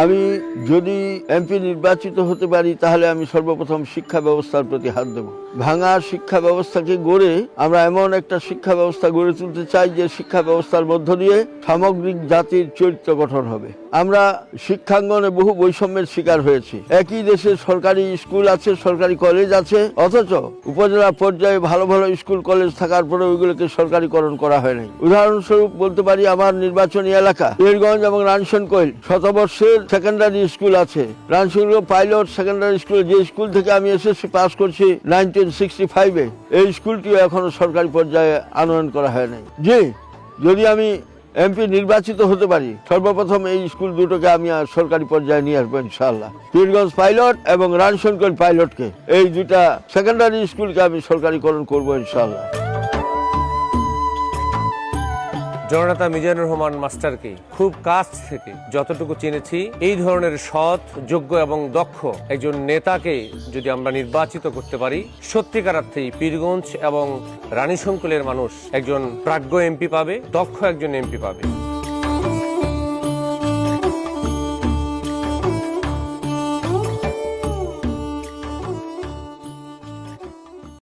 আমি যদি এমপি নির্বাচিত হতে পারি তাহলে আমি সর্বপ্রথম শিক্ষা ব্যবস্থার প্রতি হাত দেব। ভাঙা শিক্ষা ব্যবস্থাকে গড়ে আমরা এমন একটা শিক্ষা ব্যবস্থা গড়ে তুলতে চাই যে শিক্ষা ব্যবস্থার মধ্য দিয়ে সামগ্রিক জাতির চরিত্র গঠন হবে। আমরা শিক্ষাঙ্গনে বহু বৈষম্যের শিকার হয়েছি। একই দেশে সরকারি স্কুল আছে, সরকারি কলেজ আছে, অথচ উপজেলা পর্যায়ে ভালো ভালো স্কুল কলেজ থাকার পরে ওইগুলোকে সরকারিকরণ করা হয় নাই। উদাহরণস্বরূপ বলতে পারি, আমার নির্বাচনী এলাকা পীরগঞ্জ এবং রানসনকৈল শতবর্ষের সেকেন্ডারি স্কুল আছে। রানসনকৈল পাইলট সেকেন্ডারি স্কুল, যে স্কুল থেকে আমি এসএসসি পাস করছি 1965-এ, এই স্কুলটিও এখনো সরকারি পর্যায়ে আনয়ন করা হয় নাই। যদি আমি এমপি নির্বাচিত হতে পারি, সর্বপ্রথম এই স্কুল দুটোকে আমি সরকারি পর্যায়ে নিয়ে আসবো ইনশাআল্লাহ। পীরগঞ্জ পাইলট এবং রানসনকৈল পাইলটকে, এই দুটা সেকেন্ডারি স্কুলকে আমি সরকারিকরণ করবো ইনশাআল্লাহ। জননেতা মিজানুর রহমান মাস্টারকে খুব কাছ থেকে যতটুকু চিনেছি, এই ধরনের সৎ, যোগ্য এবং দক্ষ একজন নেতাকে যদি আমরা নির্বাচিত করতে পারি, সত্যিকার অর্থেই পীরগঞ্জ এবং রানীশঙ্কলের মানুষ একজন প্রাজ্ঞ এমপি পাবে, দক্ষ একজন এমপি পাবে।